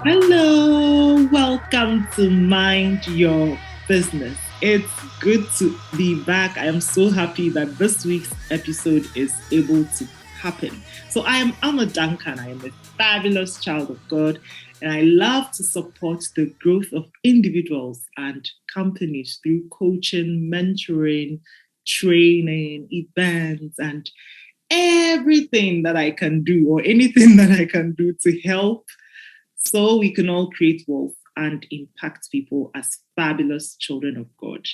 Hello, welcome to Mind Your Business. It's good to be back. I am so happy that this week's episode is able to happen. So I am Amma Duncan. I am a fabulous child of God, and I love to support the growth of individuals and companies through coaching, mentoring, training, events, and everything that I can do or anything that I can do to help so we can all create wealth and impact people as fabulous children of God.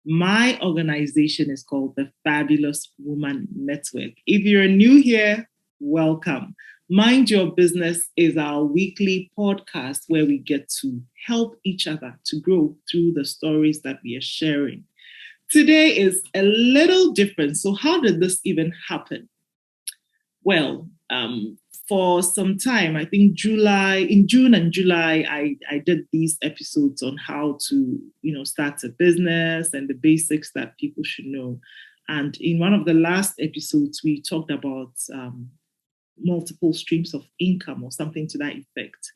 My organization is called the Fabulous Woman Network. If you're new here, welcome. Mind Your Business is our weekly podcast where we get to help each other to grow through the stories that we are sharing. Today is a little different. So, how did this even happen? Well, for some time, I think in June and July, I did these episodes on how to, start a business and the basics that people should know. And in one of the last episodes, we talked about multiple streams of income or something to that effect.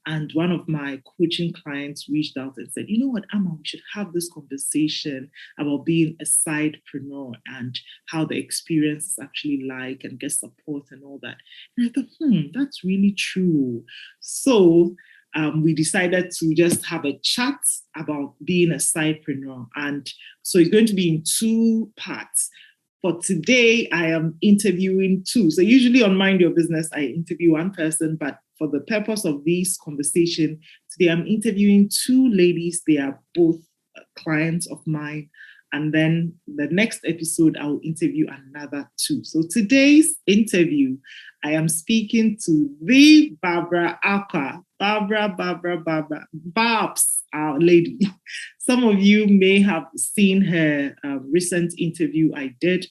And one of my coaching clients reached out and said, you know what, Amma, we should have this conversation about being a sidepreneur and how the experience is actually like and get support and all that. And I thought, that's really true. So we decided to just have a chat about being a sidepreneur. And so it's going to be in two parts. For today, I am interviewing two. So usually on Mind Your Business, I interview one person, but for the purpose of this conversation, today I'm interviewing two ladies. They are both clients of mine. And then the next episode, I'll interview another two. So today's interview, I am speaking to the Barbara Acquah. Babs, our lady. Some of you may have seen her recent interview I did.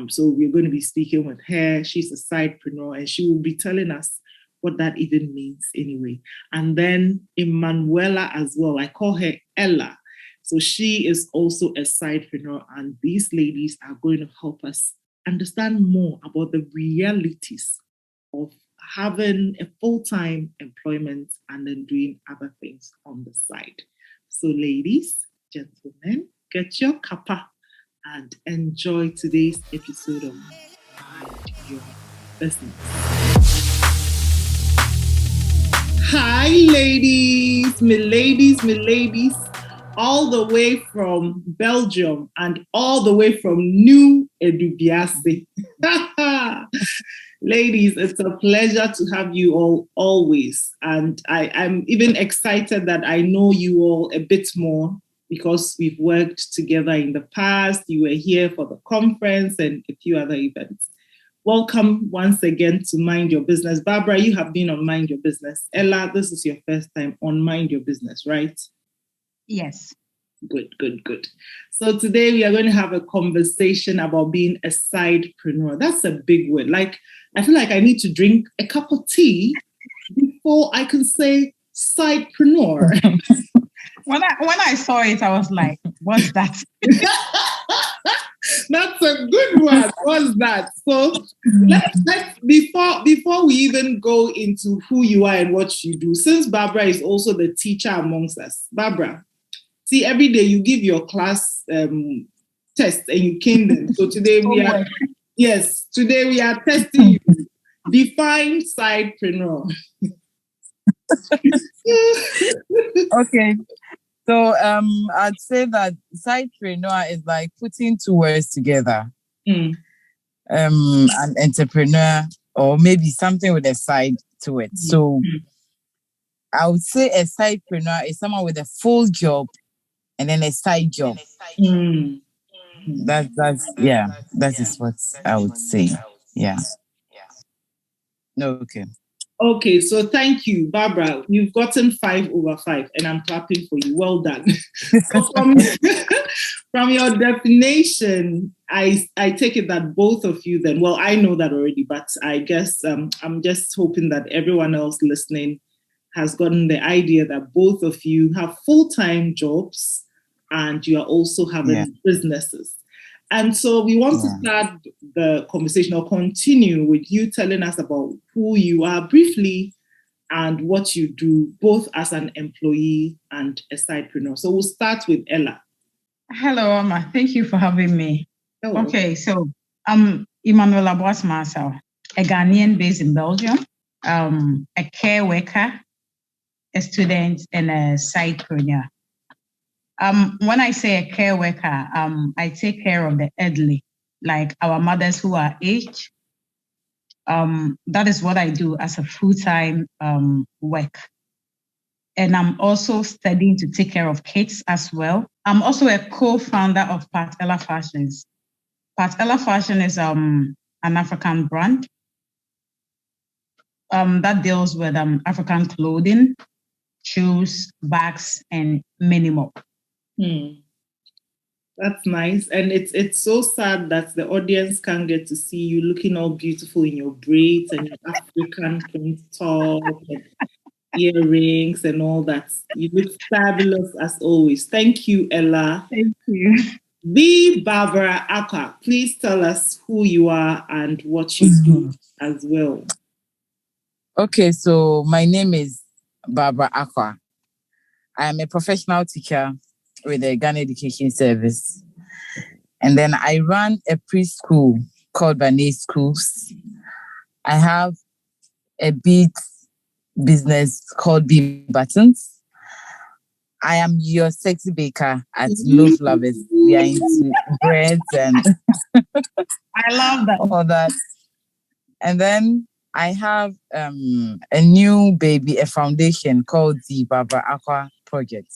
So we're going to be speaking with her. She's a sidepreneur, and she will be telling us what that even means anyway. And then Emmanuella as well. I call her Ella. So she is also a sidepreneur, and these ladies are going to help us understand more about the realities of having a full-time employment and then doing other things on the side. So ladies, gentlemen, get your cuppa and enjoy today's episode of Mind Your Business. Hi, ladies, my ladies, all the way from Belgium and all the way from New Edubiase. Ladies, it's a pleasure to have you all always. And I'm even excited that I know you all a bit more because we've worked together in the past. You were here for the conference and a few other events. Welcome once again to Mind Your Business. Barbara, you have been on Mind Your Business. Ella, this is your first time on Mind Your Business, right? Yes. Good. So today we are going to have a conversation about being a sidepreneur. That's a big word. Like, I feel like I need to drink a cup of tea before I can say sidepreneur. When I saw it, I was like, what's that? That's a good one. What's that? So let's before we even go into who you are and what you do, since Barbara is also the teacher amongst us. Barbara, see, every day you give your class tests and you cane them. So today we are testing you. Define sidepreneur. Okay. So I'd say that sidepreneur is like putting two words together. An entrepreneur, or maybe something with a side to it. So I would say a sidepreneur is someone with a full job and then a side job. That is what I would say. Yeah. Okay. Okay, so thank you, Barbara. You've gotten 5 over 5, and I'm clapping for you. Well done. So from your definition, I take it that both of you then, well, I know that already, but I guess I'm just hoping that everyone else listening has gotten the idea that both of you have full-time jobs and you are also having businesses. And so we want to start the conversation or continue with you telling us about who you are briefly and what you do, both as an employee and a sidepreneur. So we'll start with Ella. Hello, Amma. Thank you for having me. Hello. Okay, so I'm Emmanuella Boatemaa, a Ghanaian based in Belgium, a care worker, a student, and a sidepreneur. When I say a care worker, I take care of the elderly, like our mothers who are aged. That is what I do as a full-time work. And I'm also studying to take care of kids as well. I'm also a co-founder of Patella Fashions. Patella Fashion is an African brand that deals with African clothing, shoes, bags, and many more. That's nice. And it's so sad that the audience can't get to see you looking all beautiful in your braids and your African print top and earrings and all that. You look fabulous as always. Thank you, Ella. Thank you. The Barbara Acquah, please tell us who you are and what you do as well. Okay, so my name is Barbara Acquah. I am a professional teacher with the Ghana Education Service. And then I run a preschool called Banay Schools. I have a bead business called B-Buttins. I am your sexy baker at LoafLoverz. We are into breads and I love that. all that. And then I have a new baby, a foundation called the Barbara Acquah Project.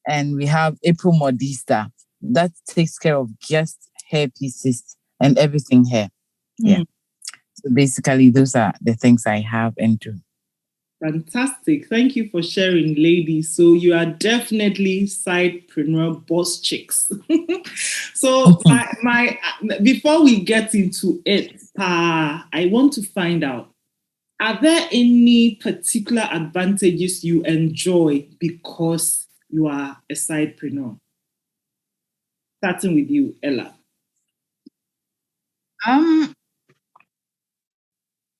And we have AprilModista that takes care of just hair pieces and everything hair. Yeah. So basically, those are the things I have and do. Fantastic. Thank you for sharing, ladies. So you are definitely sidepreneur boss chicks. So my before we get into it, I want to find out, are there any particular advantages you enjoy because you are a sidepreneur? Starting with you, Ella.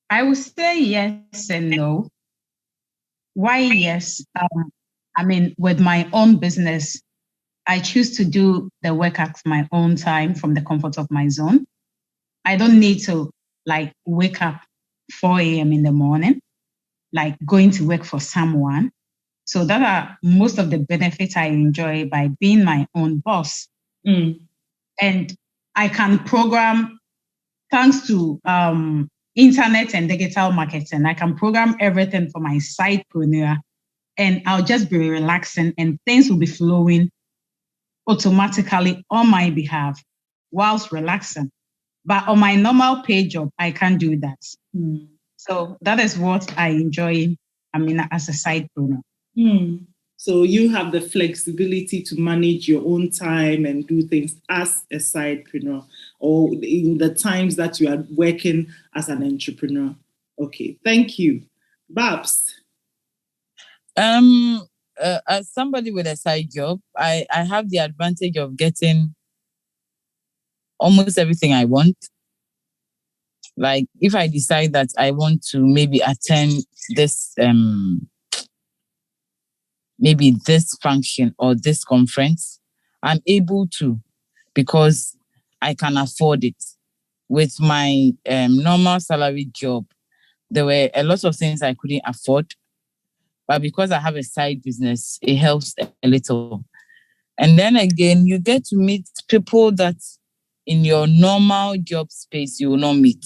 I would say yes and no. Why yes? I mean, with my own business, I choose to do the work at my own time from the comfort of my zone. I don't need to wake up 4 a.m. in the morning, like going to work for someone. So that are most of the benefits I enjoy by being my own boss. And I can program, thanks to internet and digital marketing, I can program everything for my sidepreneur, and I'll just be relaxing and things will be flowing automatically on my behalf whilst relaxing. But on my normal pay job, I can't do that. So that is what I enjoy, as a sidepreneur. So you have the flexibility to manage your own time and do things as a sidepreneur, or in the times that you are working as an entrepreneur. Okay, thank you. Babs? As somebody with a side job, I have the advantage of getting almost everything I want. Like if I decide that I want to maybe attend this maybe this function or this conference, I'm able to because I can afford it. With my normal salary job, there were a lot of things I couldn't afford. But because I have a side business, it helps a little. And then again, you get to meet people that in your normal job space you will not meet.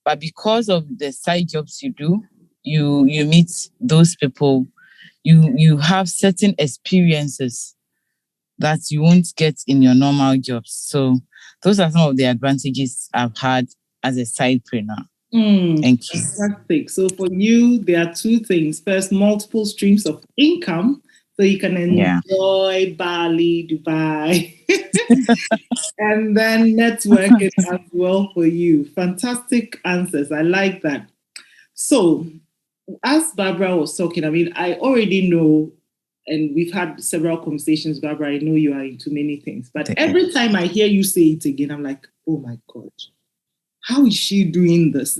But because of the side jobs you do, you meet those people. You have certain experiences that you won't get in your normal jobs. So those are some of the advantages I've had as a sidepreneur. Thank you. Fantastic. So for you, there are two things. First, multiple streams of income, so you can enjoy Bali, Dubai, and then networking as well for you. Fantastic answers. I like that. So as Barbara was talking, I already know, and we've had several conversations, Barbara, I know you are into many things, but every time I hear you say it again, I'm like, oh my God, how is she doing this?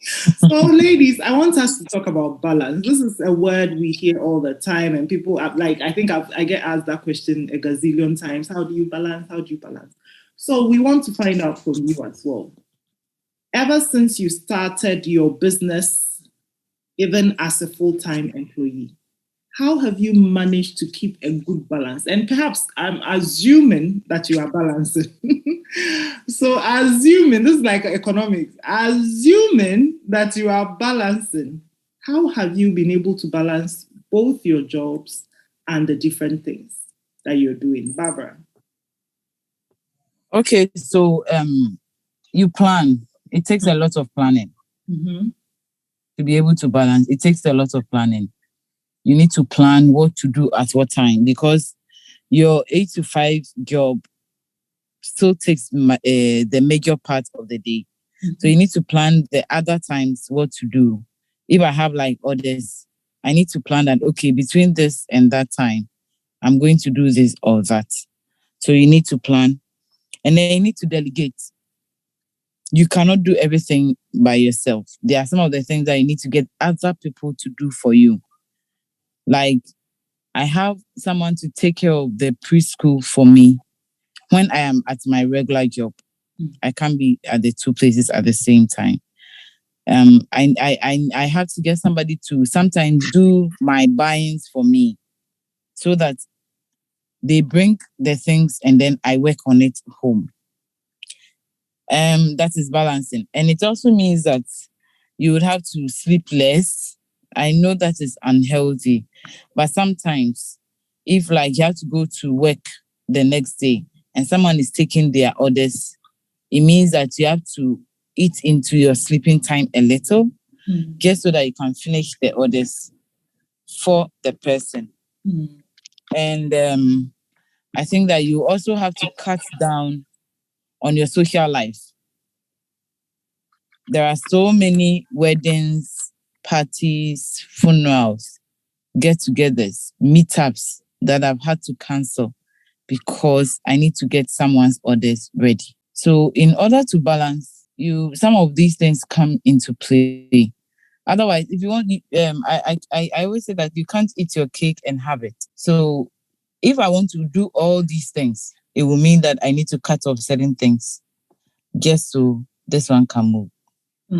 So, ladies, I want us to talk about balance. This is a word we hear all the time, and people are like, I get asked that question a gazillion times. How do you balance? How do you balance? So, we want to find out from you as well. Ever since you started your business, even as a full-time employee, how have you managed to keep a good balance? And perhaps I'm assuming that you are balancing. So assuming, this is like economics, assuming that you are balancing, how have you been able to balance both your jobs and the different things that you're doing? Barbara. Okay, so you plan. It takes a lot of planning to be able to balance. It takes a lot of planning. You need to plan what to do at what time, because your 8 to 5 job still takes the major part of the day. So you need to plan the other times what to do. If I have like orders, I need to plan that, okay, between this and that time, I'm going to do this or that. So you need to plan, and then you need to delegate. You cannot do everything by yourself. There are some of the things that you need to get other people to do for you. Like, I have someone to take care of the preschool for me when I am at my regular job. I can't be at the two places at the same time. I have to get somebody to sometimes do my buyings for me, so that they bring the things and then I work on it home. That is balancing. And it also means that you would have to sleep less. I know that is unhealthy, but sometimes if like you have to go to work the next day and someone is taking their orders, it means that you have to eat into your sleeping time a little, just so that you can finish the orders for the person. And I think that you also have to cut down on your social life. There are so many weddings, parties, funerals, get-togethers, meetups that I've had to cancel because I need to get someone's orders ready. So in order to balance, some of these things come into play. Otherwise, if you want, I always say that you can't eat your cake and have it. So if I want to do all these things, it will mean that I need to cut off certain things just so this one can move.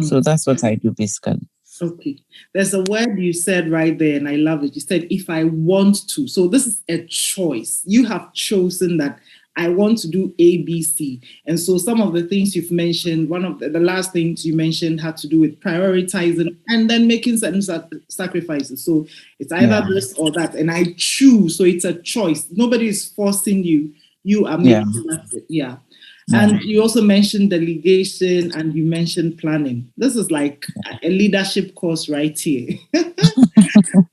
So that's what I do basically. Okay. There's a word you said right there, and I love it. You said, if I want to. So this is a choice. You have chosen that I want to do A, B, C. And so some of the things you've mentioned, one of the last things you mentioned had to do with prioritizing and then making certain sacrifices. So it's either this or that. And I choose. So it's a choice. Nobody is forcing you. You are making that. Yeah. And you also mentioned delegation and you mentioned planning. This is like a leadership course right here.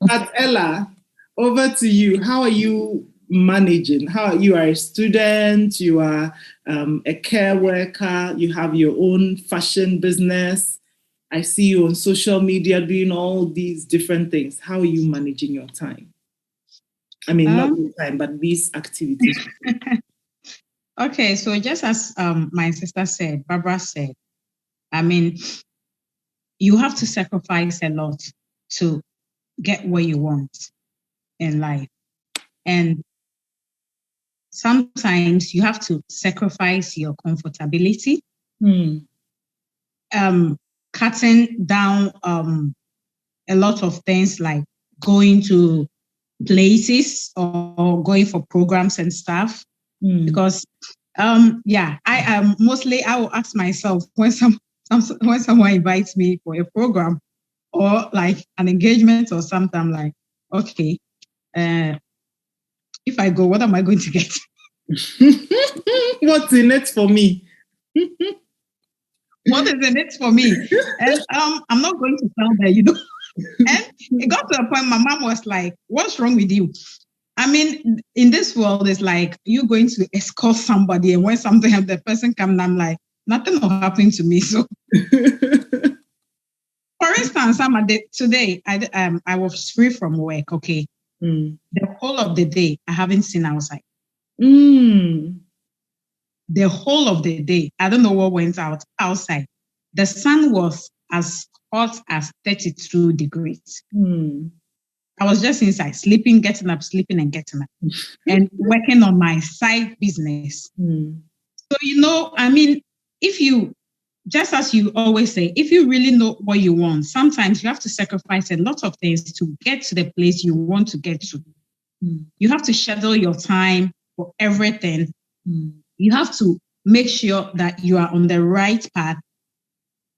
Patella, over to you. How are you managing? You are a student, you are a care worker, you have your own fashion business. I see you on social media doing all these different things. How are you managing your time? I mean, not your time, but these activities. Okay, so just as my sister said, Barbara said, I mean, you have to sacrifice a lot to get what you want in life. And sometimes you have to sacrifice your comfortability, cutting down a lot of things like going to places or going for programs and stuff. Because I will ask myself when someone invites me for a program or like an engagement or something, I'm like, okay, if I go, what am I going to get? What's in it for me? What is in it for me? And I'm not going to tell that, And it got to a point my mom was like, what's wrong with you? I mean, in this world, it's like you're going to escort somebody, and when something happens, the person comes, I'm like, nothing will happen to me. So, for instance, today I was free from work. Okay, the whole of the day I haven't seen outside. The whole of the day, I don't know what went outside. The sun was as hot as 32 degrees. Mm. I was just inside, sleeping, getting up, sleeping, and getting up, and working on my side business. Mm. So, if you, just as you always say, if you really know what you want, sometimes you have to sacrifice a lot of things to get to the place you want to get to. Mm. You have to schedule your time for everything. Mm. You have to make sure that you are on the right path.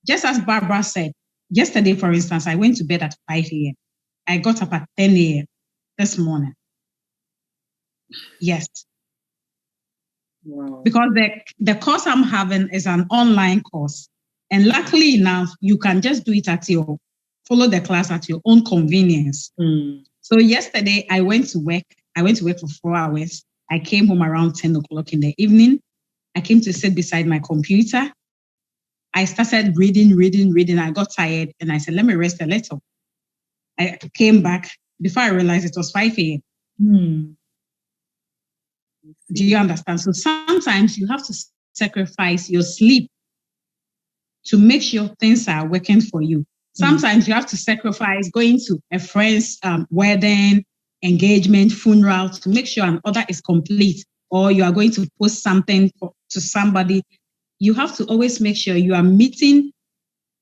Just as Barbara said, yesterday, for instance, I went to bed at 5 a.m. I got up at 10 a.m. this morning. Yes. Wow. Because the course I'm having is an online course. And luckily enough, you can just do it follow the class at your own convenience. Mm. So yesterday I went to work. I went to work for 4 hours. I came home around 10 o'clock in the evening. I came to sit beside my computer. I started reading. I got tired and I said, let me rest a little. I came back. Before I realized it was 5 a.m. Mm. Do you understand? So sometimes you have to sacrifice your sleep to make sure things are working for you. Sometimes you have to sacrifice going to a friend's wedding, engagement, funeral to make sure an order is complete, or you are going to post something to somebody. You have to always make sure you are meeting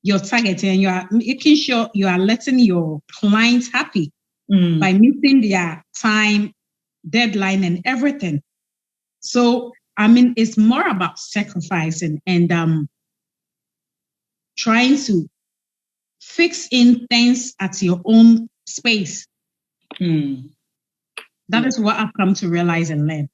your target and you are making sure you are letting your clients happy by meeting their time, deadline, and everything. So, it's more about sacrificing and trying to fix in things at your own space. That is what I've come to realize and learn.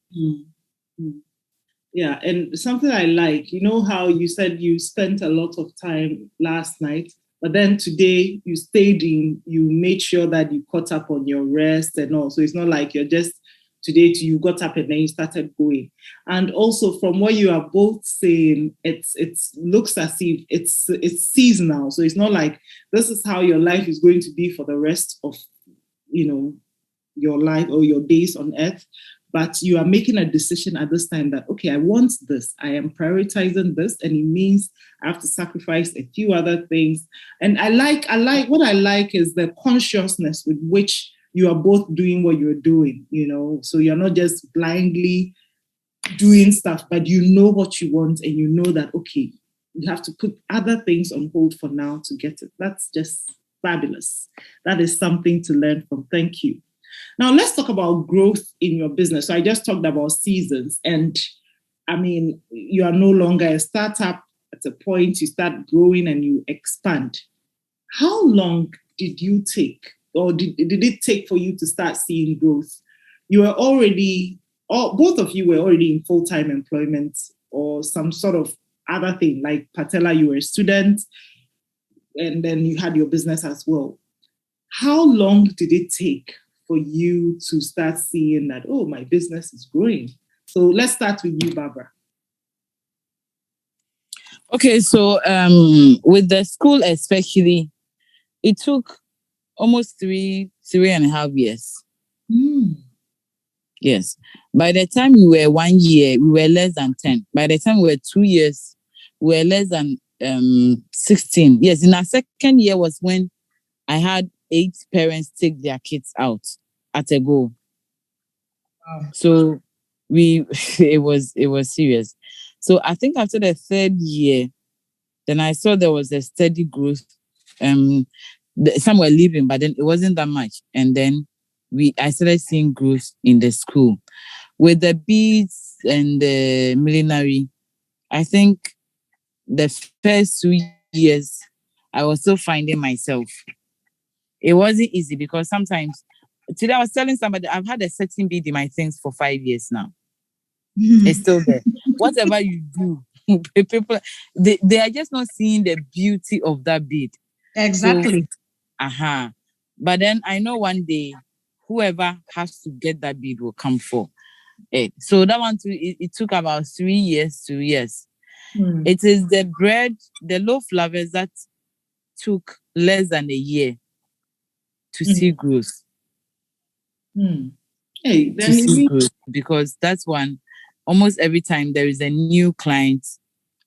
Yeah, and something I like, you know how you said you spent a lot of time last night, but then today you you made sure that you caught up on your rest and all. So it's not like you're just you got up and then you started going. And also from what you are both saying, it looks as if it's seasonal. So it's not like this is how your life is going to be for the rest of, your life or your days on earth. But you are making a decision at this time that, okay, I want this. I am prioritizing this. And it means I have to sacrifice a few other things. And what I like is the consciousness with which you are both doing what you're doing, so you're not just blindly doing stuff, but you know what you want and you know that, okay, you have to put other things on hold for now to get it. That's just fabulous. That is something to learn from. Thank you. Now, let's talk about growth in your business. So I just talked about seasons. And you are no longer a startup. At a point, you start growing and you expand. How long did you take, or did it take for you to start seeing growth? You were already, or both of you were already in full-time employment or some sort of other thing. Like Patella, you were a student, and then you had your business as well. How long did it take for you to start seeing that, oh, my business is growing? So let's start with you, Barbara. Okay, so with the school especially, it took almost 3.5 years. Yes. By the time we were 1 year, we were less than 10. By the time we were 2 years, we were less than 16. Yes, in our second year was when I had 8 parents take their kids out at a go. Wow. So it was serious. So I think after the third year, then I saw there was a steady growth. Some were leaving, but then it wasn't that much. And then I started seeing growth in the school. With the beads and the millinery, I think the first 2 years, I was still finding myself. It wasn't easy because sometimes, today I was telling somebody, I've had a certain bead in my things for 5 years now. It's still there. Whatever you do, people, they are just not seeing the beauty of that bead. Exactly. So, but then I know one day, whoever has to get that bead will come for it. So that one too, it took about 3 years, 2 years. It is the bread, the LoafLoverz that took less than a year to see growth. Hey, to see growth, because that's one. Almost every time there is a new client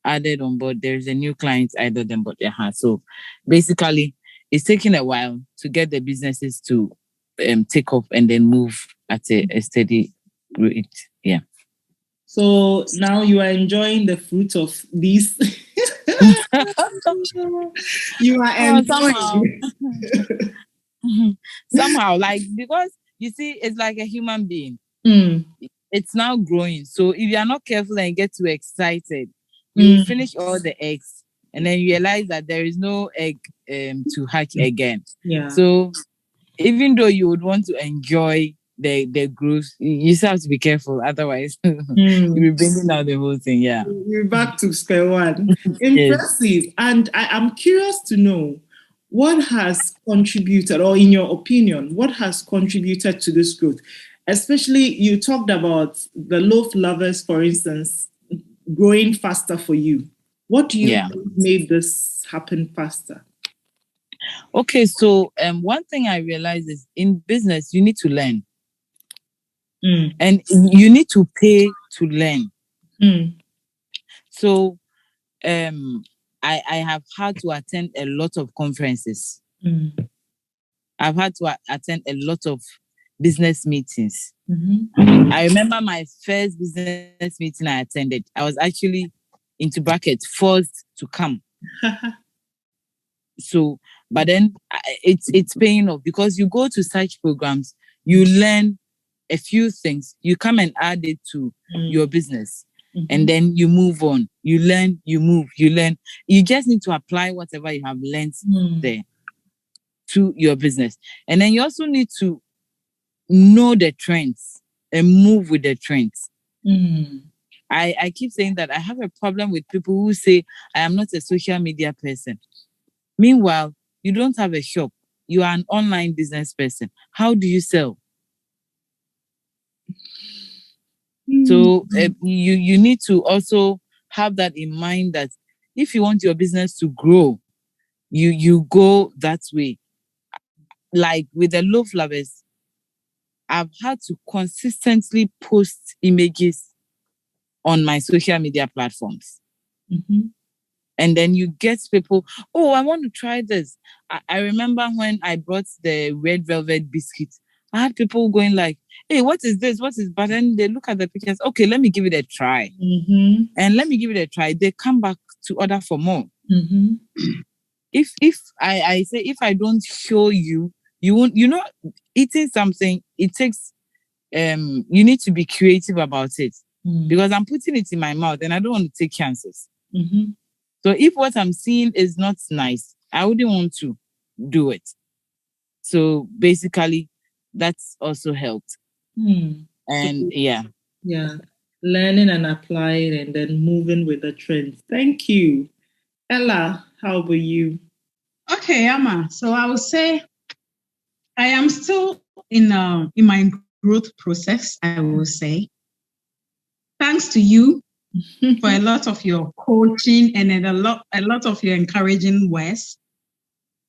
added on board. There's a new client added on board. So basically, it's taking a while to get the businesses to take off and then move at a steady rate. Yeah. So now you are enjoying the fruit of these. You are enjoying. Somehow, like, because you see, it's like a human being. It's now growing. So if you are not careful and get too excited, you finish all the eggs and then you realize that there is no egg to hatch again. Yeah. So even though you would want to enjoy the growth, you still have to be careful. Otherwise, you'll be bringing down the whole thing. Yeah. You're back to square one. Impressive. Yes. And I'm curious to know what has contributed, or in your opinion, what has contributed to this growth? Especially, you talked about the LoafLoverz, for instance, growing faster for you. What do you think made this happen faster? Okay, so one thing I realized is in business, you need to learn. And you need to pay to learn. So I have had to attend a lot of conferences. I've had to attend a lot of business meetings. I remember my first business meeting I attended. I was actually, into brackets, forced to come. So, but then it's paying off because you go to such programs, you learn a few things, you come and add it to your business, and then you move on. You learn, you move, you learn. You just need to apply whatever you have learned there to your business. And then you also need to know the trends and move with the trends. I keep saying that I have a problem with people who say, I am not a social media person. Meanwhile, you don't have a shop. You are an online business person. How do you sell? So you need to also have that in mind, that if you want your business to grow, you go that way. Like with the LoafLoverz, I've had to consistently post images on my social media platforms. And then you get people, oh, I want to try this. I remember when I brought the red velvet biscuit, I had people going like, hey, what is this? What is? But then they look at the pictures. Okay, let me give it a try. And let me give it a try. They come back to order for more. If I say, if I don't show you, you won't, eating something, it takes, you need to be creative about it. Because I'm putting it in my mouth and I don't want to take chances. So if what I'm seeing is not nice, I wouldn't want to do it. So basically, that's also helped. And learning and applying and then moving with the trends. Thank you. Ella, how about you? Okay, Amma. So I would say I am still in my growth process, I will say. Thanks to you for a lot of your coaching and a lot of your encouraging words.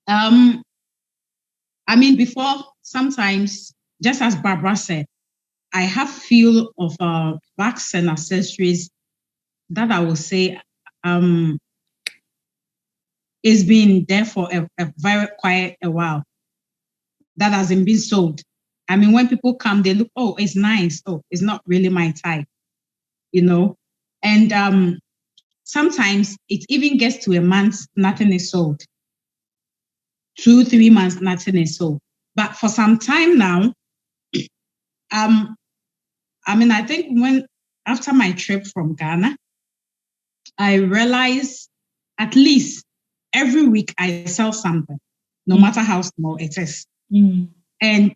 I mean, before, sometimes, just as Barbara said, I have feel of bags and accessories that I will say it's been there for a very quite a while. That hasn't been sold. I mean, when people come, they look, oh, it's nice. Oh, it's not really my type, And sometimes it even gets to a month, nothing is sold. 2-3 months, nothing is sold. But for some time now, I mean, I think after my trip from Ghana, I realized at least every week I sell something, no matter how small it is. And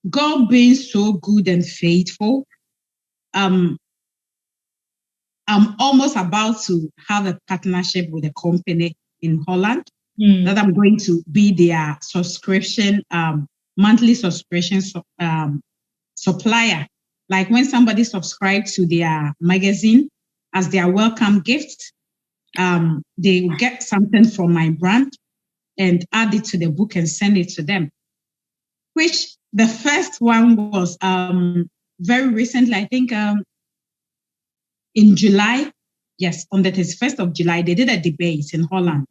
God being so good and faithful, I'm almost about to have a partnership with a company in Holland that I'm going to be their subscription, monthly subscription supplier. Like when somebody subscribes to their magazine as their welcome gift, they get something from my brand and add it to the book and send it to them. Which the first one was very recently, I think in July, Yes, on the 31st of July, they did a debate in Holland.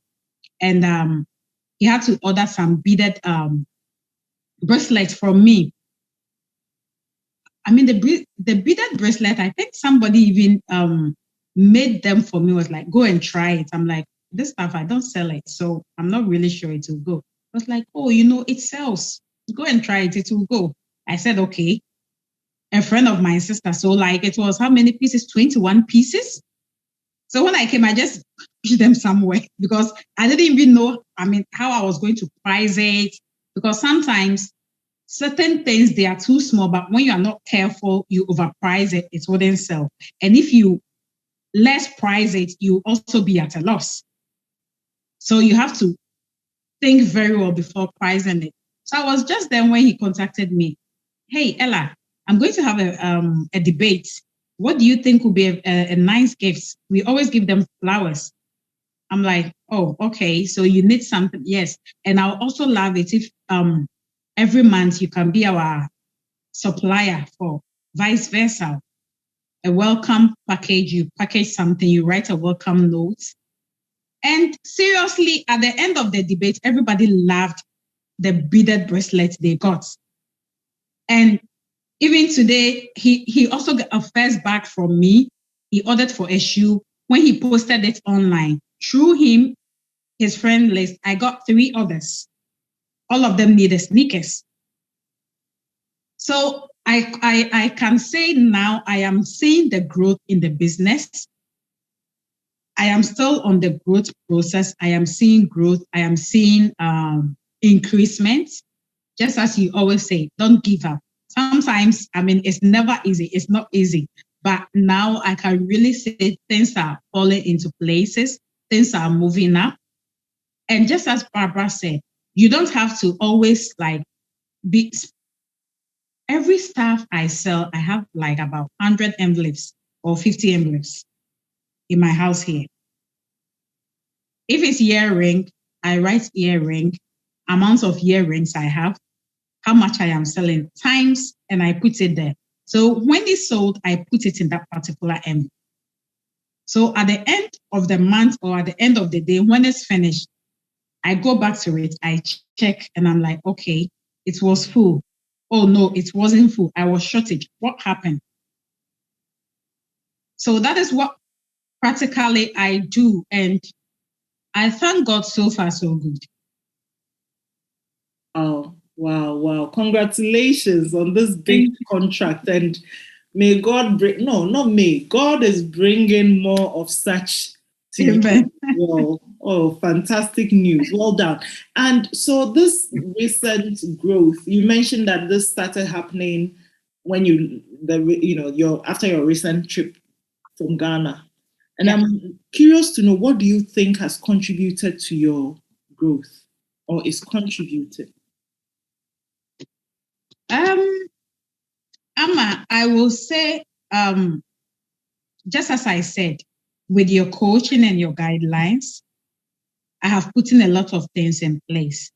And he had to order some beaded bracelets from me. I mean, the beaded bracelet, I think somebody even made them for me, was like, go and try it. I'm like, this stuff, I don't sell it, so I'm not really sure it will go. I was like, oh, it sells. Go and try it, it will go. I said, okay. A friend of my sister, so like it was how many pieces? 21 pieces. So when I came, I just pushed them somewhere because I didn't even know, how I was going to price it. Because sometimes certain things, they are too small, but when you are not careful, you overprice it, it wouldn't sell. And if you less price it, you also be at a loss. So you have to think very well before pricing it. So I was just there when he contacted me. Hey, Ella, I'm going to have a debate. What do you think would be a nice gift? We always give them flowers. I'm like, oh, okay. So you need something. Yes. And I'll also love it if every month you can be our supplier for vice versa. A welcome package, you package something, you write a welcome note. And seriously, at the end of the debate, everybody loved the beaded bracelet they got. And even today, he also got a first bag from me. He ordered for a shoe. When he posted it online, through him, his friend list, I got 3 others. All of them needed sneakers. So I can say now I am seeing the growth in the business. I am still on the growth process. I am seeing growth. I am seeing increasement. Just as you always say, don't give up. Sometimes, it's never easy. It's not easy. But now I can really say things are falling into places. Things are moving up. And just as Barbara said, you don't have to always be. Every staff I sell, I have about 100 envelopes or 50 envelopes in my house here. If it's earring, I write earring, amounts of earrings I have, how much I am selling, times, and I put it there. So when it's sold, I put it in that particular envelope. So at the end of the month or at the end of the day, when it's finished, I go back to it, I check, and I'm like, okay, it was full. Oh no, it wasn't full. I was shortage. What happened? So that is what practically I do. And I thank God so far, so good. Oh, wow. Congratulations on this big contract. And may God God is bringing more of such to you. Well, oh, fantastic news. Well done. And so this recent growth, you mentioned that this started happening when after your recent trip from Ghana. And I'm curious to know, what do you think has contributed to your growth or is contributing? Amma, I will say, just as I said, with your coaching and your guidelines, I have put in a lot of things in place.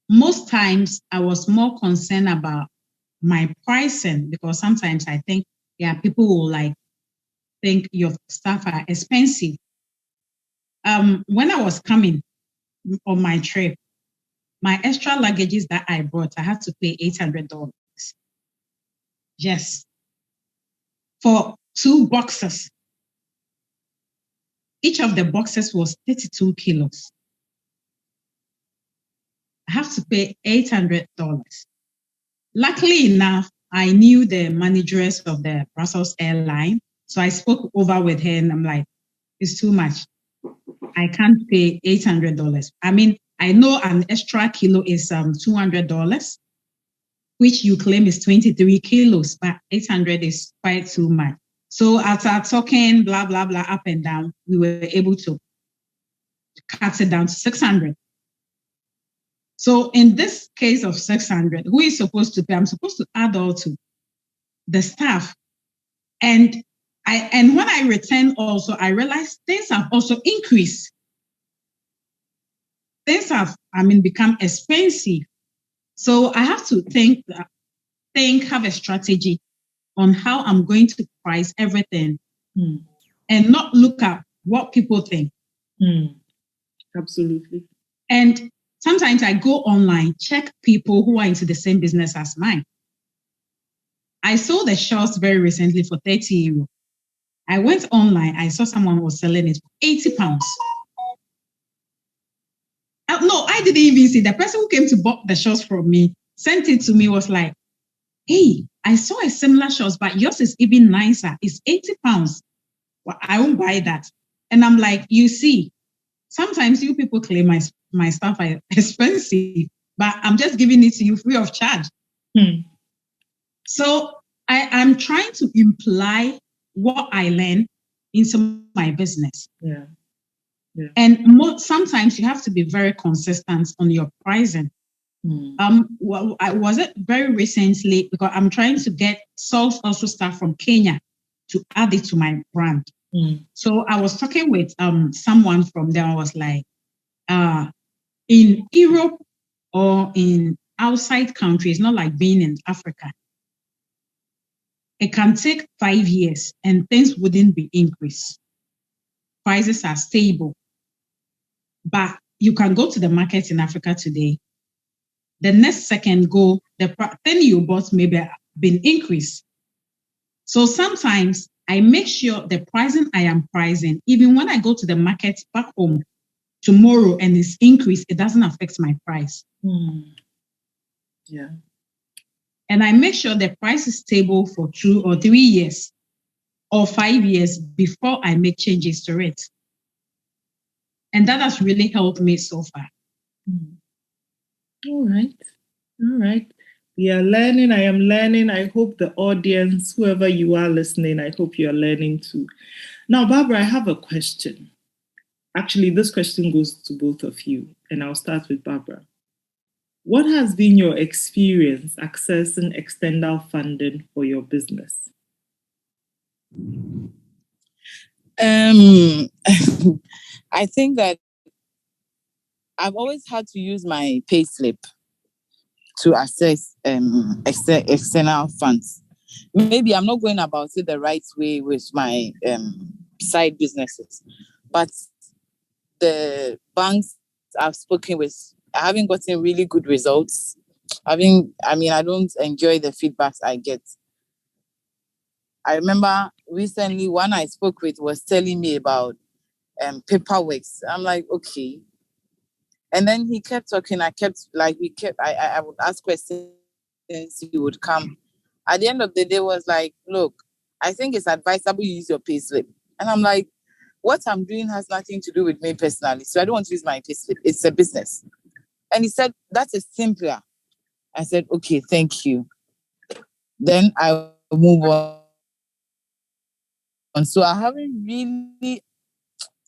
Most times I was more concerned about my pricing because sometimes I think, people will think your stuff are expensive. When I was coming on my trip, my extra luggages that I brought, I had to pay $800. Yes. For 2 boxes. Each of the boxes was 32 kilos. I have to pay $800. Luckily enough, I knew the managers of the Brussels airline. So I spoke over with her and I'm like, it's too much. I can't pay $800. I know an extra kilo is $200, which you claim is 23 kilos, but 800 is quite too much. So after talking, blah, blah, blah, up and down, we were able to cut it down to 600. So in this case of 600, who is supposed to pay? I'm supposed to add all to the staff. And when I returned also, I realized things have also increased. Things have, become expensive. So I have to have a strategy on how I'm going to price everything and not look at what people think. Absolutely. And sometimes I go online, check people who are into the same business as mine. I sold the shorts very recently for 30 euro. I went online, I saw someone was selling it for 80 pounds. No, I didn't even see. The person who came to buy the shorts from me sent it to me, was like, hey, I saw a similar shorts, but yours is even nicer. It's 80 pounds. Well, I won't buy that. And I'm like, you see, sometimes you people claim my stuff are expensive, but I'm just giving it to you free of charge. So I'm trying to imply what I learn into my business. Yeah. And sometimes you have to be very consistent on your pricing. Was it very recently, because I'm trying to get salt also stuff from Kenya to add it to my brand. So I was talking with someone from there. I was like, in Europe or in outside countries, not like being in Africa, it can take 5 years and things wouldn't be increased. Prices are stable. But you can go to the market in Africa today. The next second the thing you bought maybe been increased. So sometimes I make sure the pricing I am pricing, even when I go to the market back home tomorrow and it's increased, it doesn't affect my price. Yeah. And I make sure the price is stable for 2 or 3 years or 5 years before I make changes to it. And that has really helped me so far. All right. We are learning. I am learning. I hope the audience, whoever you are listening, I hope you are learning too. Now, Barbara, I have a question. Actually, this question goes to both of you, and I'll start with Barbara. What has been your experience accessing external funding for your business? I think that I've always had to use my payslip to access external funds. Maybe I'm not going about it the right way with my side businesses, but the banks I've spoken with, I haven't gotten really good results. I don't enjoy the feedbacks I get. I remember recently one I spoke with was telling me about paperwork. I'm like, okay. And then he kept talking. I would ask questions. He would come. At the end of the day, was like, look, I think it's advisable you use your payslip. And I'm like, what I'm doing has nothing to do with me personally. So I don't want to use my payslip. It's a business. And he said, that is simpler. I said, okay, thank you. Then I move on. And so I haven't really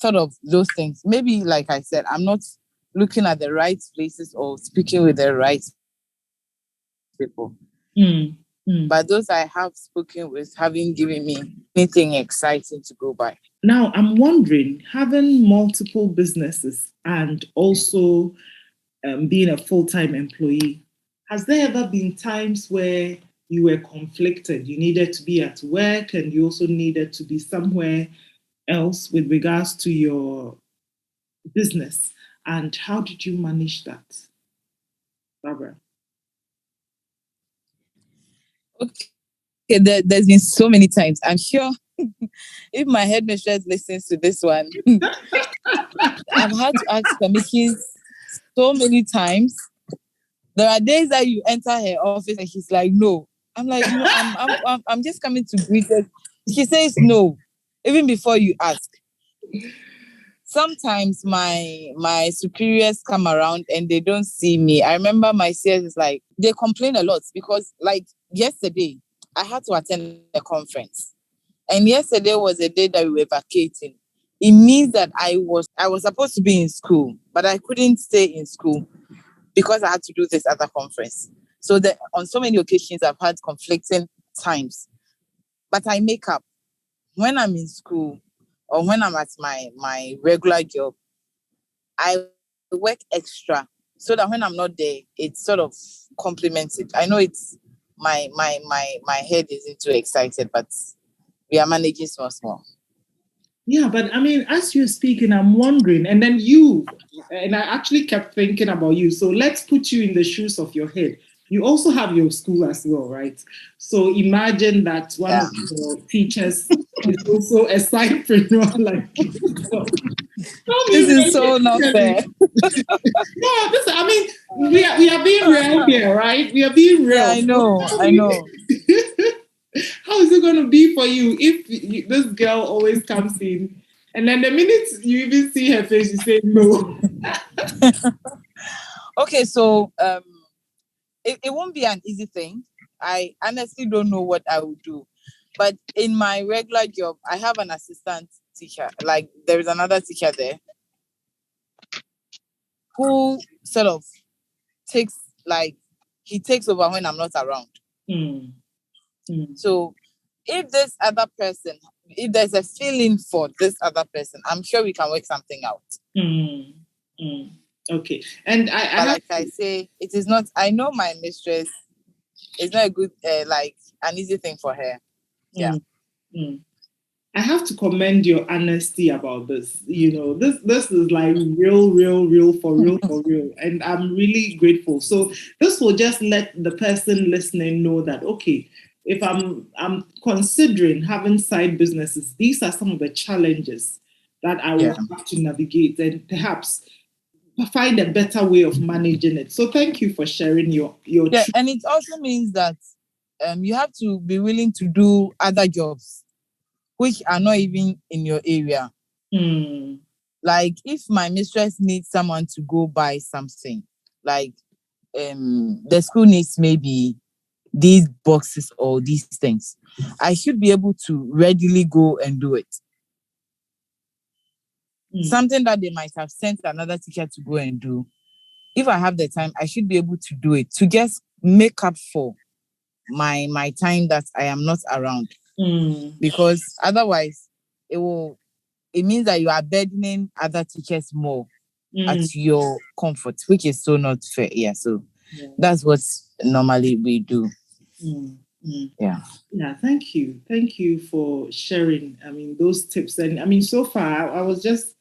thought of those things. Maybe, like I said, I'm not looking at the right places or speaking with the right people. But those I have spoken with haven't given me anything exciting to go by. Now, I'm wondering, having multiple businesses and also being a full-time employee, has there ever been times where you were conflicted? You needed to be at work and you also needed to be somewhere else with regards to your business. And how did you manage that, Barbara? Okay, there's been so many times. I'm sure if my headmistress listens to this one, I've had to ask permission so many times. There are days that you enter her office and she's like, no. I'm like, no, I'm just coming to greet her. She says no, even before you ask. Sometimes my superiors come around and they don't see me. I remember my CS is like, they complain a lot because like yesterday, I had to attend a conference. And yesterday was a day that we were vacating. It means that I was supposed to be in school, but I couldn't stay in school because I had to do this other conference. So on so many occasions, I've had conflicting times. But I make up. When I'm in school or when I'm at my regular job, I work extra so that when I'm not there, it sort of complements it. I know it's my head isn't too excited, but we are managing small. Yeah, but I mean, as you're speaking, I'm wondering, and then you, and I actually kept thinking about you. So let's put you in the shoes of your head. You also have your school as well, right? So imagine that one of your teachers is also a sidepreneur like you. So, This is so not fair. No, this, I mean, we are being real here, right? We are being real. Yeah, I know. How is it going to be for you if this girl always comes in, and then the minute you even see her face, you say no? Okay, so it won't be an easy thing. I honestly don't know what I would do. But in my regular job, I have an assistant teacher. Like, there is another teacher there who sort of takes over when I'm not around. So if this other person, if there's a feeling for this other person, I'm sure we can work something out. Okay. And I say, it is not, I know my mistress, it's not a good, an easy thing for her. Yeah. I have to commend your honesty about this. You know, this is like real, for real. And I'm really grateful. So this will just let the person listening know that, okay, if I'm considering having side businesses, these are some of the challenges that I will have to navigate and perhaps find a better way of managing it. So thank you for sharing your and it also means that you have to be willing to do other jobs which are not even in your area. Like, if my mistress needs someone to go buy something, like the school needs maybe these boxes or these things, I should be able to readily go and do it. Something that they might have sent another teacher to go and do. If I have the time, I should be able to do it, to just make up for my time that I am not around. Because otherwise it means that you are burdening other teachers more at your comfort, which is so not fair. Yeah, so that's what normally we do. Yeah, thank you for sharing, I mean, those tips. And I mean, so far I was just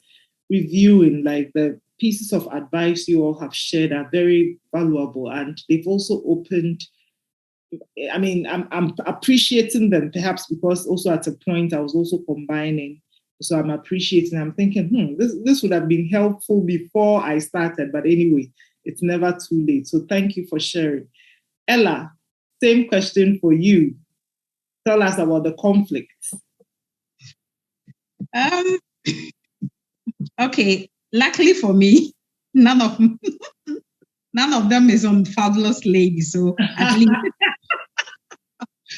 reviewing, like, the pieces of advice you all have shared are very valuable, and they've also opened, I mean, I'm appreciating them, perhaps because also at a point I was also combining. So I'm appreciating, I'm thinking, this would have been helpful before I started. But anyway, it's never too late. So thank you for sharing. Ella, same question for you. Tell us about the conflict. Okay, luckily for me, none of them is on Fabulous Lady, so at least.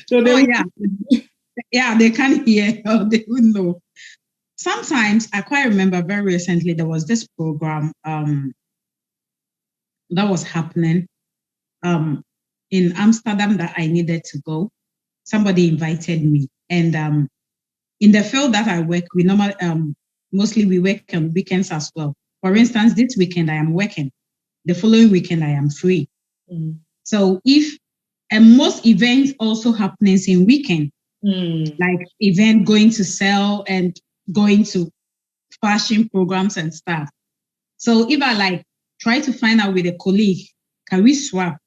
So they they can hear, or they will know. Sometimes, I quite remember very recently, there was this program that was happening in Amsterdam that I needed to go. Somebody invited me, and in the field that I work, we normally mostly we work on weekends as well. For instance, this weekend I am working. The following weekend I am free. So and most events also happens in weekend, like event going to sell and going to fashion programs and stuff. So if I try to find out with a colleague, can we swap?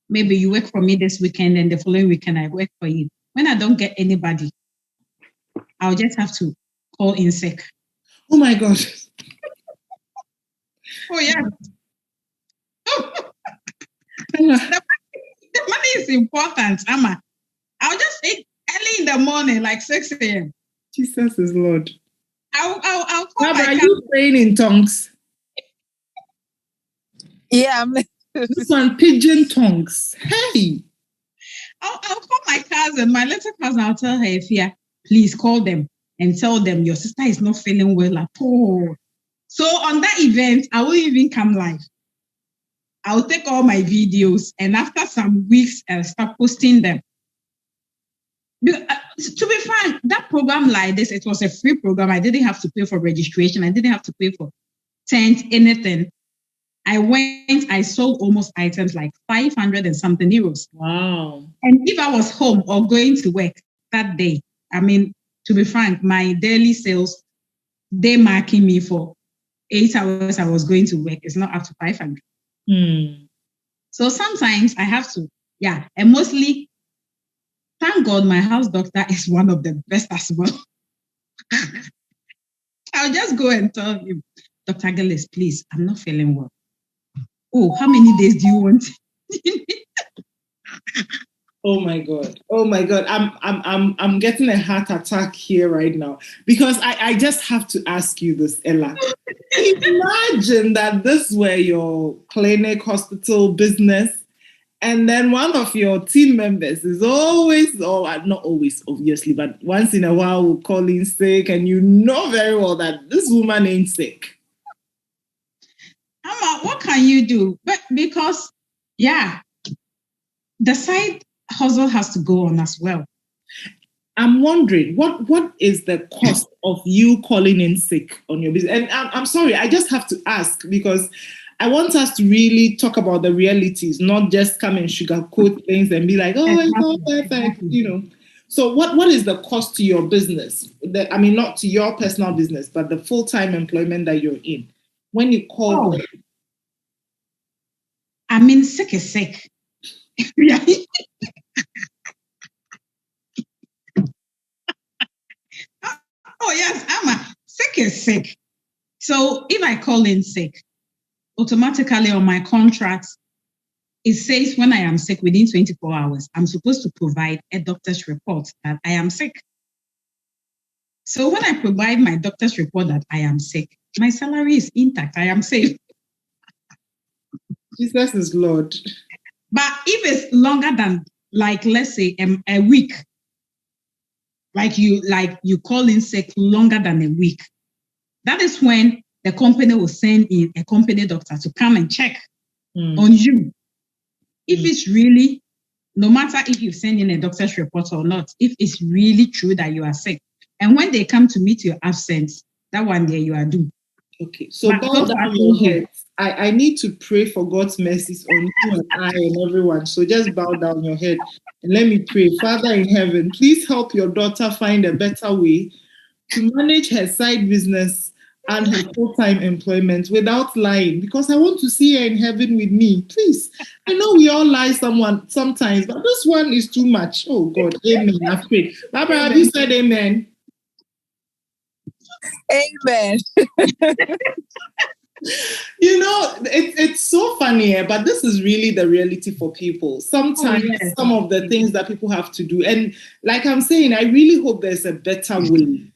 Maybe you work for me this weekend and the following weekend I work for you. When I don't get anybody, I'll just have to call in sick. Oh my God. Oh yeah. The money is important, Amma. I'll just say early in the morning, like 6 a.m. Jesus is Lord. I'll call Barbara, are you praying in tongues? Yeah, I'm this one, pigeon tongues. Hey. I'll call my cousin, my little cousin. I'll tell her, Ifia, please call them and tell them your sister is not feeling well at all. So on that event, I won't even come live. I'll take all my videos, and after some weeks, I'll start posting them. To be frank, that program like this, it was a free program. I didn't have to pay for registration. I didn't have to pay for tent, anything. I sold almost items like 500 and something euros. Wow. And if I was home or going to work that day, I mean, to be frank, my daily sales they marking me for 8 hours I was going to work is not up to 500. So sometimes I have to, and mostly, thank God my house doctor is one of the best as well. I'll just go and tell him, Dr. Gillis, please, I'm not feeling well. Oh, how many days do you want? Oh my God. I'm getting a heart attack here right now because I just have to ask you this, Ella. Imagine that this were your clinic, hospital, business, and then one of your team members is always, or not always, obviously, but once in a while will call in sick, and you know very well that this woman ain't sick. Amma, what can you do? But because, the side hustle has to go on as well. I'm wondering, what is the cost of you calling in sick on your business? And I'm sorry, I just have to ask because I want us to really talk about the realities, not just come and sugarcoat things and be like, oh, it's all perfect, So what is the cost to your business? Not to your personal business, but the full-time employment that you're in. When you call... sick is sick. Oh, yes, sick is sick. So if I call in sick, automatically on my contract, it says when I am sick within 24 hours, I'm supposed to provide a doctor's report that I am sick. So when I provide my doctor's report that I am sick, my salary is intact. I am safe. Jesus is Lord. But if it's longer than, let's say a week, you call in sick longer than a week, that is when the company will send in a company doctor to come and check on you. If it's really, no matter if you send in a doctor's report or not, if it's really true that you are sick. And when they come to meet your absence, that one day you are due. Okay, so bow down your heads. I need to pray for God's mercies on you and I and everyone. So just bow down your head and let me pray. Father in heaven, please help your daughter find a better way to manage her side business and her full-time employment without lying, because I want to see her in heaven with me. Please. I know we all lie sometimes, but this one is too much. Oh God, amen. I've prayed. Barbara, have you said amen? Amen. It's so funny, but this is really the reality for people. Sometimes some of the things that people have to do. And like I'm saying, I really hope there's a better way.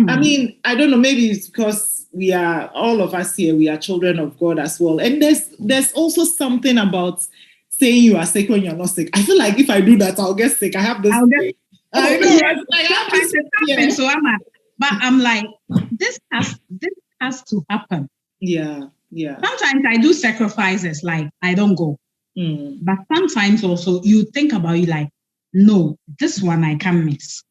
I don't know, maybe it's because we are, all of us here, we are children of God as well. And there's also something about saying you are sick when you're not sick. I feel like if I do that, I'll get sick. I have this. But I'm like, this has to happen. Yeah. Sometimes I do sacrifices, like I don't go. But sometimes also you think about it like, no, this one I can't miss.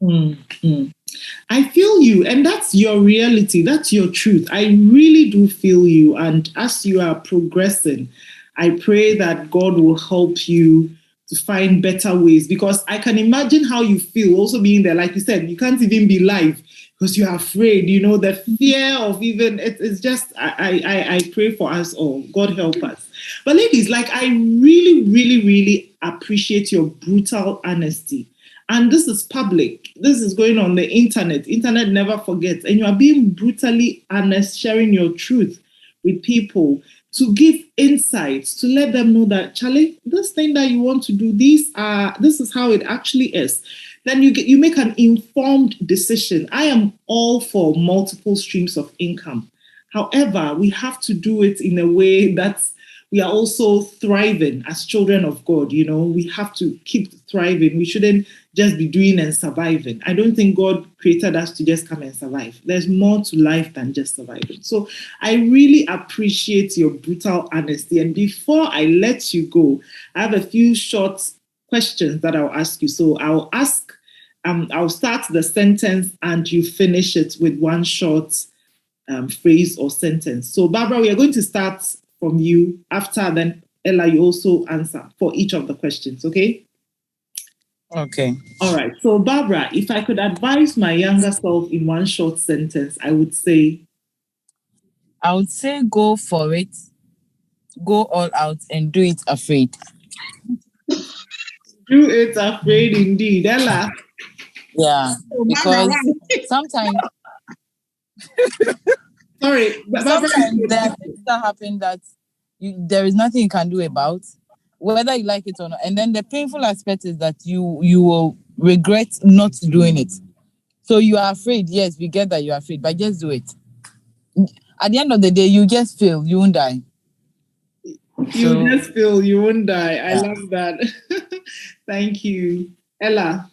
I feel you, and that's your reality. That's your truth. I really do feel you. And as you are progressing, I pray that God will help you to find better ways, because I can imagine how you feel also being there. Like you said, you can't even be live because you're afraid, the fear of even, it's just, I pray for us all. God help us. But ladies, I really, really, really appreciate your brutal honesty. And this is public. This is going on the internet. Internet never forgets. And you are being brutally honest, sharing your truth with people to give insights, to let them know that, Charlie, this thing that you want to do, this is how it actually is. Then you make an informed decision. I am all for multiple streams of income. However, we have to do it in a way that we are also thriving as children of God. We have to keep thriving. We shouldn't just be doing and surviving. I don't think God created us to just come and survive. There's more to life than just surviving. So I really appreciate your brutal honesty. And before I let you go, I have a few short questions that I'll ask you. So I'll start the sentence and you finish it with one short phrase or sentence. So Barbara, we are going to start from you. After then, Ella, you also answer for each of the questions, okay? Okay. All right. So, Barbara, if I could advise my younger self in one short sentence, I would say go for it. Go all out and do it afraid. do it afraid indeed. Ella. Yeah. Because sometimes Sorry, Barbara. sometimes there are things that happen that there is nothing you can do about, whether you like it or not. And then the painful aspect is that you will regret not doing it. So you are afraid. Yes, we get that you're afraid, but just do it. At the end of the day, you just fail. You won't die. You just feel you won't die. I love that. Thank you. Ella,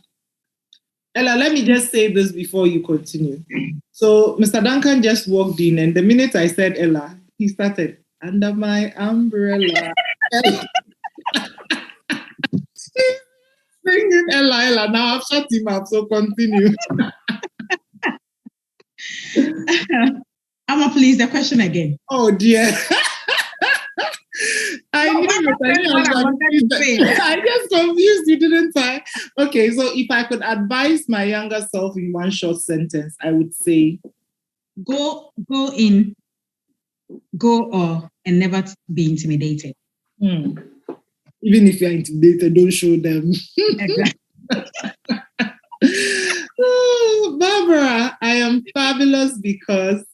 let me just say this before you continue. So Mr. Duncan just walked in, and the minute I said Ella, he started, under my umbrella. Singing Ella. Now I've shut him up, so continue. Amma, please, the question again. Oh dear. I just confused you, didn't I? Okay, so if I could advise my younger self in one short sentence, I would say go all and never be intimidated. Even if you're intimidated, don't show them. Exactly. Oh, Barbara, I am fabulous because...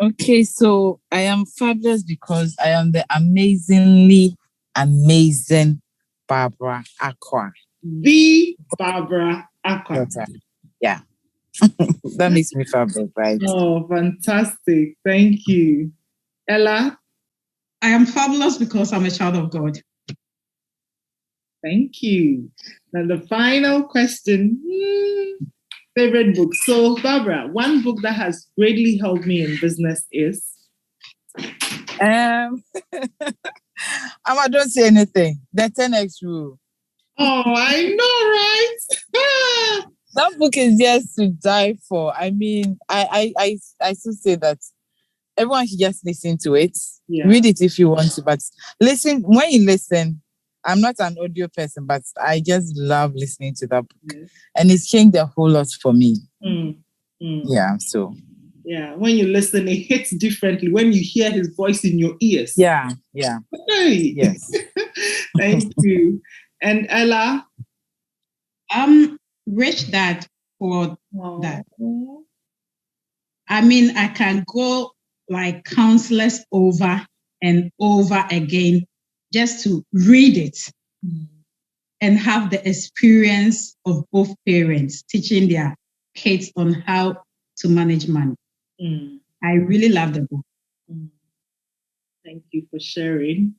Okay, so I am fabulous because I am the amazingly amazing Barbara Acquah. The Barbara Acquah. Yeah. That makes me fabulous, right? Oh, fantastic. Thank you. Ella? I am fabulous because I'm a child of God. Thank you. Now the final question. Favorite book. So, Barbara, one book that has greatly helped me in business is? Amma, don't say anything. The 10X rule. Oh, I know, right? That book is just to die for. I mean, I still say that everyone should just listen to it. Yeah. Read it if you want to, but listen. When you listen, I'm not an audio person, but I just love listening to that book. Yes. And it's changed a whole lot for me. Yeah, so. Yeah, when you listen, it hits differently when you hear his voice in your ears. Yeah. Hey. Yes. Thank you. And Ella? Rich Dad Poor Dad. I mean, I can go like countless over and over again just to read it and have the experience of both parents teaching their kids on how to manage money. I really love the book. Thank you for sharing.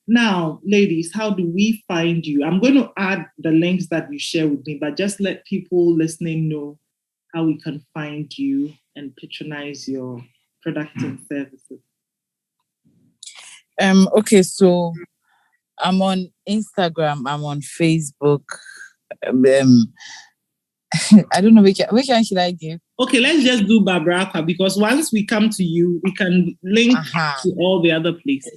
Now, ladies, how do we find you? I'm going to add the links that you share with me, but just let people listening know how we can find you and patronize your products and services. Okay, so I'm on Instagram, I'm on Facebook. I don't know which one should I give? Okay, let's just do Barbara Acquah because once we come to you, we can link to all the other places.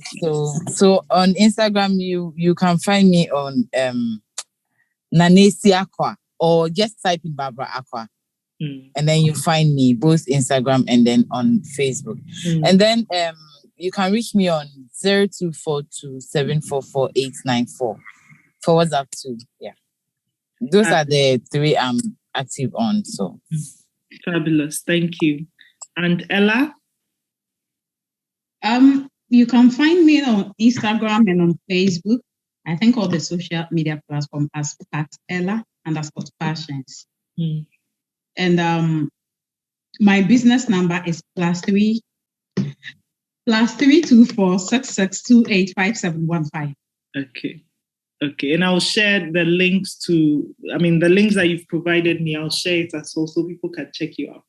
So on Instagram, you can find me on Nanesi Acquah, or just type in Barbara Acquah. And then you find me both Instagram and then on Facebook. And then you can reach me on 0242 744 for WhatsApp too. Yeah. Those are the three I'm active on. So fabulous. Thank you. And Ella? You can find me on Instagram and on Facebook. I think all the social media platforms as Patella_passions. And my business number is +3 +324 66285715. Okay, and I'll share the links the links that you've provided me, I'll share it as well so people can check you out.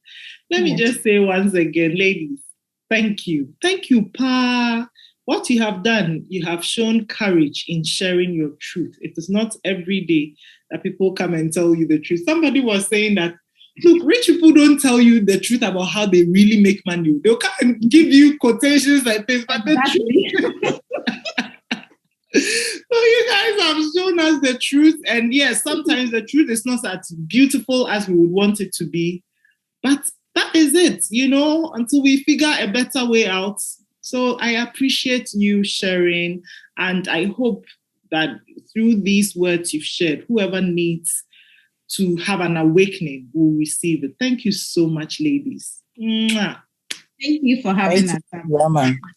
Let me just say once again, ladies, thank you. Thank you, Pa. What you have done, you have shown courage in sharing your truth. It is not every day that people come and tell you the truth. Somebody was saying that, look, rich people don't tell you the truth about how they really make money. They'll come and give you quotations like this, but the truth. So you guys have shown us the truth. And yes, sometimes the truth is not as beautiful as we would want it to be. But that is it, until we figure a better way out. So I appreciate you sharing. And I hope that through these words you've shared, whoever needs to have an awakening will receive it. Thank you so much, ladies. Mwah. Thank you for having us.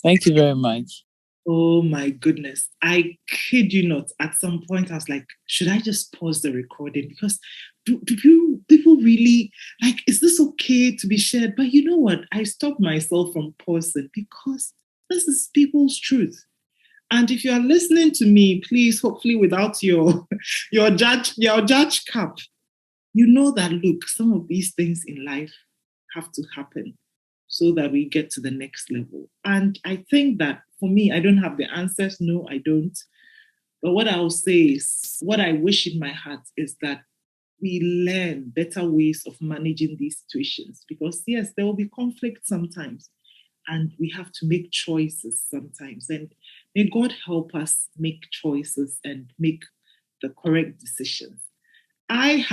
Thank you very much. Oh my goodness. I kid you not. At some point, I was like, should I just pause the recording? Because do people really, is this okay to be shared? But you know what? I stopped myself from pausing because this is people's truth. And if you are listening to me, please, hopefully without your judge cap, you know that, look, some of these things in life have to happen so that we get to the next level. And I think that for me, I don't have the answers. No, I don't. But what I will say is, what I wish in my heart is that we learn better ways of managing these situations. Because yes, there will be conflict sometimes. And we have to make choices sometimes. And may God help us make choices and make the correct decisions. I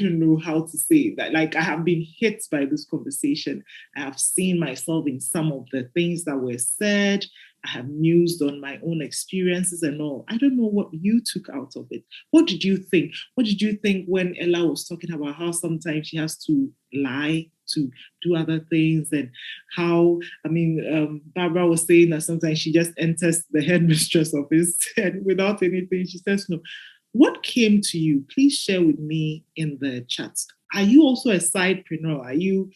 don't know how to say that. I have been hit by this conversation. I have seen myself in some of the things that were said. I have mused on my own experiences and all. I don't know what you took out of it. What did you think? What did you think when Ella was talking about how sometimes she has to lie to do other things, and how, Barbara was saying that sometimes she just enters the headmistress office and without anything, she says no. What came to you? Please share with me in the chat. Are you also a sidepreneur? Are you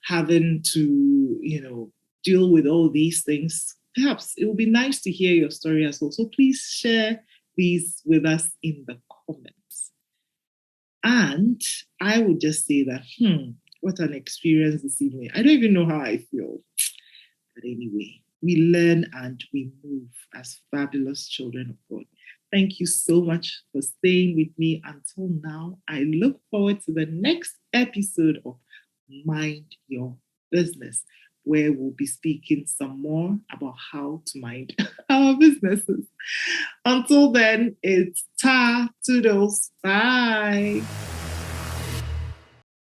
having to, deal with all these things? Perhaps it would be nice to hear your story as well. So please share these with us in the comments. And I would just say that, what an experience this evening. I don't even know how I feel. But anyway, we learn and we move as fabulous children of God. Thank you so much for staying with me until now. I look forward to the next episode of Mind Your Business, where we'll be speaking some more about how to mind our businesses. Until then, it's ta toodles. Bye.